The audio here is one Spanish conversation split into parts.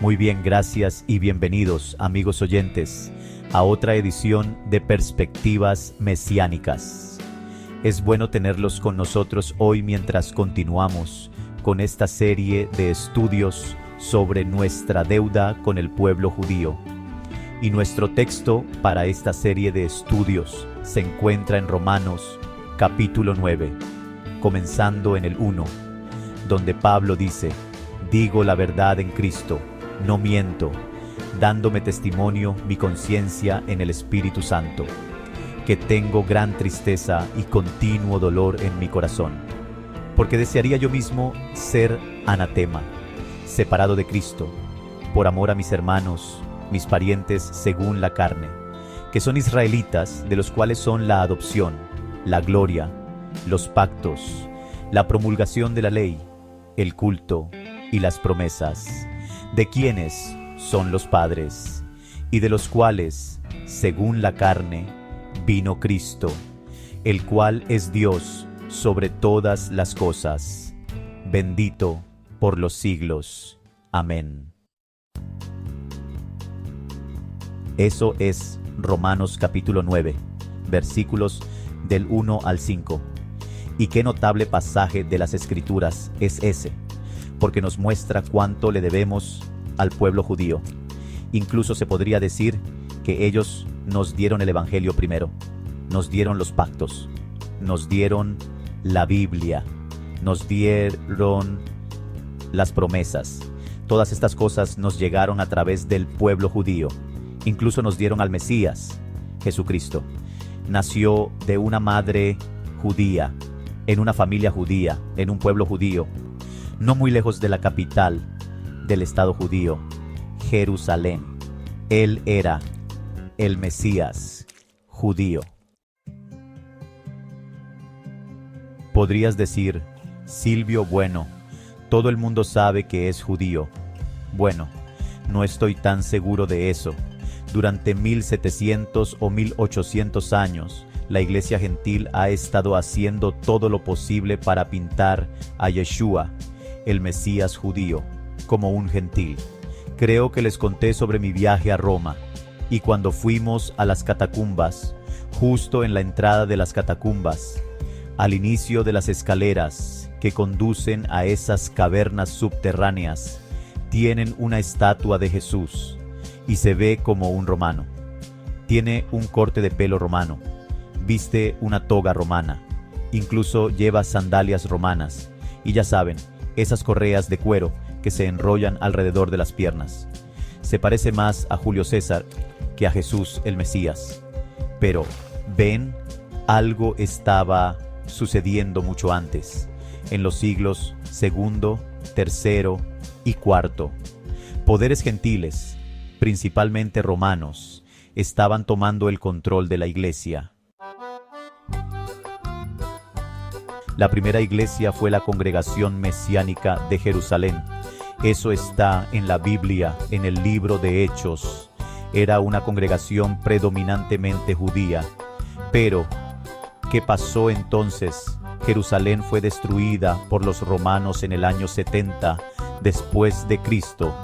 Muy bien, gracias y bienvenidos, amigos oyentes, a otra edición de Perspectivas Mesiánicas. Es bueno tenerlos con nosotros hoy mientras continuamos con esta serie de estudios sobre nuestra deuda con el pueblo judío. Y nuestro texto para esta serie de estudios se encuentra en Romanos capítulo 9, comenzando en el 1, donde Pablo dice: «Digo la verdad en Cristo, no miento, dándome testimonio mi conciencia en el Espíritu Santo, que tengo gran tristeza y continuo dolor en mi corazón, porque desearía yo mismo ser anatema, separado de Cristo, por amor a mis hermanos, mis parientes según la carne, que son israelitas, de los cuales son la adopción, la gloria, los pactos, la promulgación de la ley, el culto y las promesas, de quienes son los padres, y de los cuales, según la carne, vino Cristo, el cual es Dios sobre todas las cosas, bendito por los siglos. Amén». Eso es Romanos capítulo 9, versículos del 1 al 5. Y qué notable pasaje de las Escrituras es ese, porque nos muestra cuánto le debemos al pueblo judío. Incluso se podría decir que ellos nos dieron el Evangelio primero, nos dieron los pactos, nos dieron la Biblia, nos dieron las promesas. Todas estas cosas nos llegaron a través del pueblo judío. Incluso nos dieron al Mesías, Jesucristo. Nació de una madre judía, en una familia judía, en un pueblo judío, no muy lejos de la capital del estado judío, Jerusalén. Él era el Mesías judío. Podrías decir: Silvio, bueno, todo el mundo sabe que es judío. Bueno, no estoy tan seguro de eso. Durante 1700 o 1800 años, la Iglesia Gentil ha estado haciendo todo lo posible para pintar a Yeshua, el Mesías judío, como un gentil. Creo que les conté sobre mi viaje a Roma, y cuando fuimos a las catacumbas, justo en la entrada de las catacumbas, al inicio de las escaleras que conducen a esas cavernas subterráneas, tienen una estatua de Jesús, y se ve como un romano. Tiene un corte de pelo romano, viste una toga romana, incluso lleva sandalias romanas, y ya saben, esas correas de cuero que se enrollan alrededor de las piernas. Se parece más a Julio César que a Jesús el Mesías. Pero, ¿ven? Algo estaba sucediendo mucho antes, en los siglos segundo, tercero y cuarto. Poderes gentiles, principalmente romanos, estaban tomando el control de la iglesia. La primera iglesia fue la Congregación Mesiánica de Jerusalén. Eso está en la Biblia, en el libro de Hechos. Era una congregación predominantemente judía. Pero, ¿qué pasó entonces? Jerusalén fue destruida por los romanos en el año 70 después de Cristo,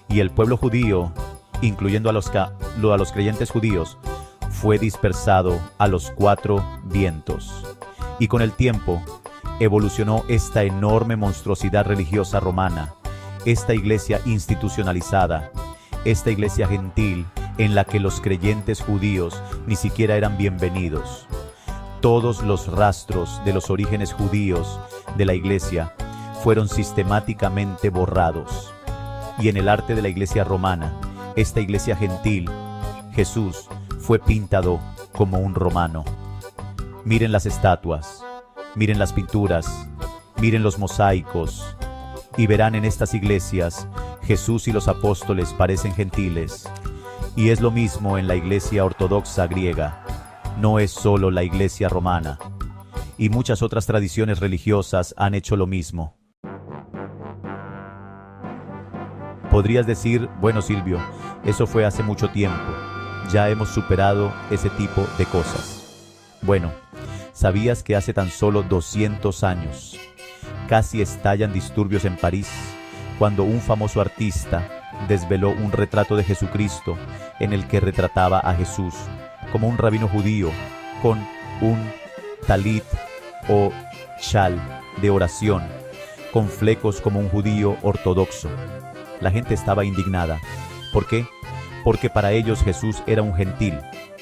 y el pueblo judío, incluyendo a los creyentes judíos, fue dispersado a los 4 vientos. Y con el tiempo evolucionó esta enorme monstruosidad religiosa romana, esta iglesia institucionalizada, esta iglesia gentil en la que los creyentes judíos ni siquiera eran bienvenidos. Todos los rastros de los orígenes judíos de la iglesia fueron sistemáticamente borrados. Y en el arte de la iglesia romana, esta iglesia gentil, Jesús fue pintado como un romano. Miren las estatuas, miren las pinturas, miren los mosaicos, y verán en estas iglesias Jesús y los apóstoles parecen gentiles. Y es lo mismo en la iglesia ortodoxa griega. No es solo la iglesia romana. Y muchas otras tradiciones religiosas han hecho lo mismo. Podrías decir: bueno, Silvio, eso fue hace mucho tiempo. Ya hemos superado ese tipo de cosas. Bueno, ¿sabías que hace tan solo 200 años casi estallan disturbios en París cuando un famoso artista desveló un retrato de Jesucristo en el que retrataba a Jesús como un rabino judío con un talit o shal de oración, con flecos como un judío ortodoxo. La gente estaba indignada. ¿Por qué? Porque para ellos Jesús era un gentil,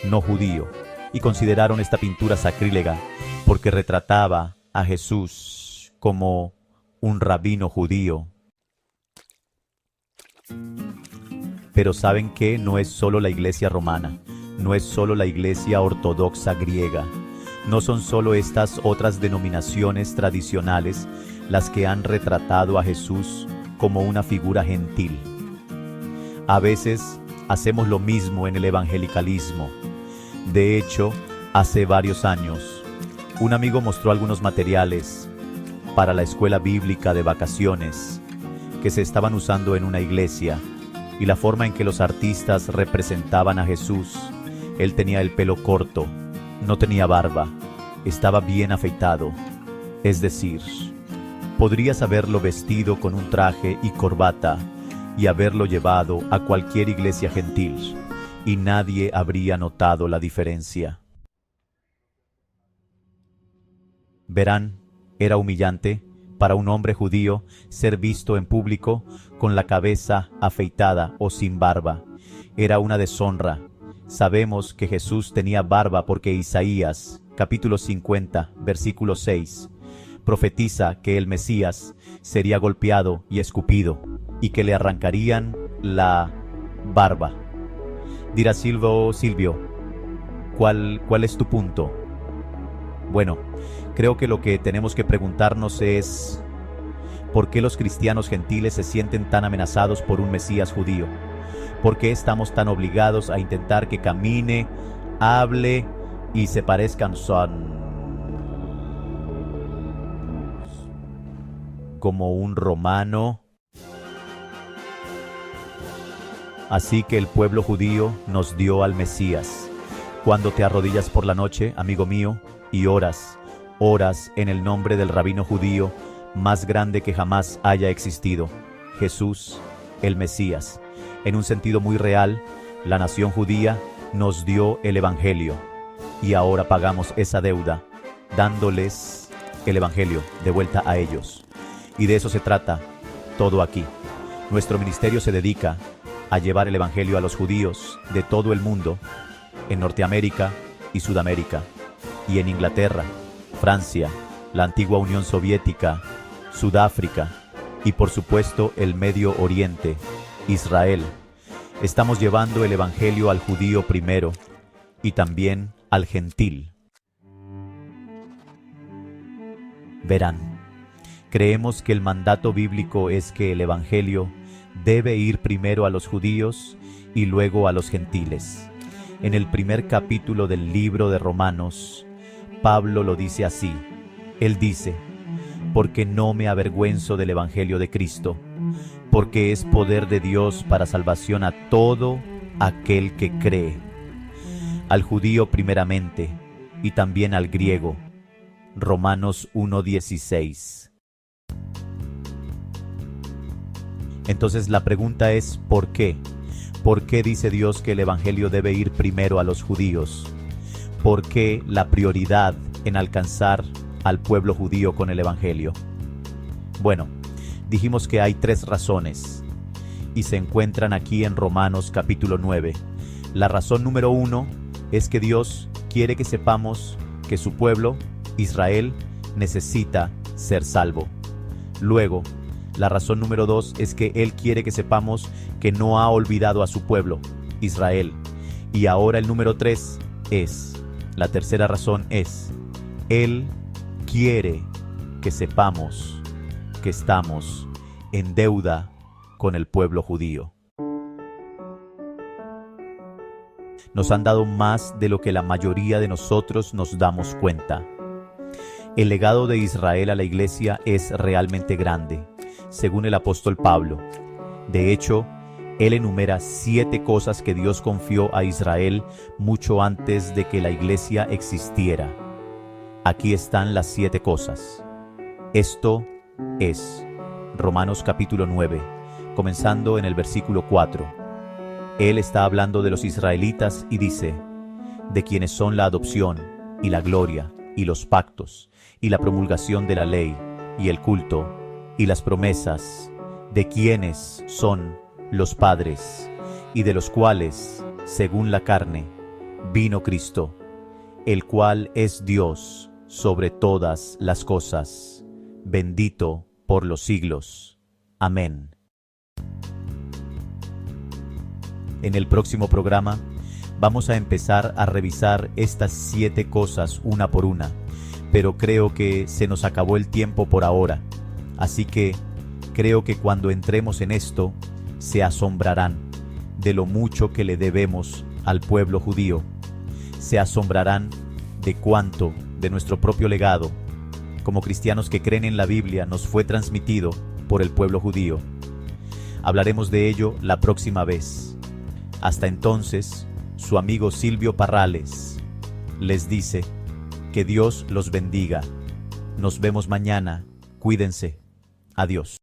no judío, y consideraron esta pintura sacrílega porque retrataba a Jesús como un rabino judío. Pero ¿saben qué? No es solo la iglesia romana, no es solo la iglesia ortodoxa griega, no son solo estas otras denominaciones tradicionales las que han retratado a Jesús como una figura gentil. A veces hacemos lo mismo en el evangelicalismo. De hecho, hace varios años, un amigo mostró algunos materiales para la escuela bíblica de vacaciones que se estaban usando en una iglesia, y la forma en que los artistas representaban a Jesús. Él tenía el pelo corto, no tenía barba, estaba bien afeitado. Es decir, podrías haberlo vestido con un traje y corbata y haberlo llevado a cualquier iglesia gentil, y nadie habría notado la diferencia. Verán, era humillante para un hombre judío ser visto en público con la cabeza afeitada o sin barba. Era una deshonra. Sabemos que Jesús tenía barba porque Isaías, capítulo 50, versículo 6, profetiza que el Mesías sería golpeado y escupido, y que le arrancarían la barba. Dirá Silvio, ¿cuál es tu punto? Bueno, creo que lo que tenemos que preguntarnos es ¿por qué los cristianos gentiles se sienten tan amenazados por un Mesías judío? ¿Por qué estamos tan obligados a intentar que camine, hable y se parezcan como un romano? Así que el pueblo judío nos dio al Mesías. Cuando te arrodillas por la noche, amigo mío, y oras en el nombre del rabino judío más grande que jamás haya existido, Jesús, el Mesías. En un sentido muy real, la nación judía nos dio el Evangelio, y ahora pagamos esa deuda, dándoles el Evangelio de vuelta a ellos. Y de eso se trata todo aquí. Nuestro ministerio se dedica a llevar el Evangelio a los judíos de todo el mundo, en Norteamérica y Sudamérica, y en Inglaterra, Francia, la antigua Unión Soviética, Sudáfrica y por supuesto el Medio Oriente, Israel. Estamos llevando el Evangelio al judío primero y también al gentil. Verán, creemos que el mandato bíblico es que el Evangelio debe ir primero a los judíos y luego a los gentiles. En el primer capítulo del libro de Romanos, Pablo lo dice así. Él dice: porque no me avergüenzo del Evangelio de Cristo, porque es poder de Dios para salvación a todo aquel que cree, al judío primeramente y también al griego. Romanos 1:16. Entonces la pregunta es ¿por qué? ¿Por qué dice Dios que el Evangelio debe ir primero a los judíos? ¿Por qué la prioridad en alcanzar al pueblo judío con el Evangelio? Bueno, dijimos que hay 3 razones y se encuentran aquí en Romanos capítulo 9. La razón número 1 es que Dios quiere que sepamos que su pueblo, Israel, necesita ser salvo. Luego, la razón número 2 es que Él quiere que sepamos que no ha olvidado a su pueblo, Israel. Y ahora el número 3 la tercera razón es, Él quiere que sepamos que estamos en deuda con el pueblo judío. Nos han dado más de lo que la mayoría de nosotros nos damos cuenta. El legado de Israel a la iglesia es realmente grande, según el apóstol Pablo. De hecho, él enumera 7 cosas que Dios confió a Israel mucho antes de que la iglesia existiera. Aquí están las 7 cosas. Esto es Romanos capítulo 9, comenzando en el versículo 4. Él está hablando de los israelitas y dice, de quienes son la adopción, y la gloria, y los pactos, y la promulgación de la ley, y el culto, y las promesas, de quienes son los padres, y de los cuales, según la carne, vino Cristo, el cual es Dios sobre todas las cosas, bendito por los siglos. Amén. En el próximo programa vamos a empezar a revisar estas 7 cosas una por una, pero creo que se nos acabó el tiempo por ahora, así que creo que cuando entremos en esto, se asombrarán de lo mucho que le debemos al pueblo judío. Se asombrarán de cuánto de nuestro propio legado, como cristianos que creen en la Biblia, nos fue transmitido por el pueblo judío. Hablaremos de ello la próxima vez. Hasta entonces, su amigo Silvio Parrales les dice que Dios los bendiga. Nos vemos mañana. Cuídense. Adiós.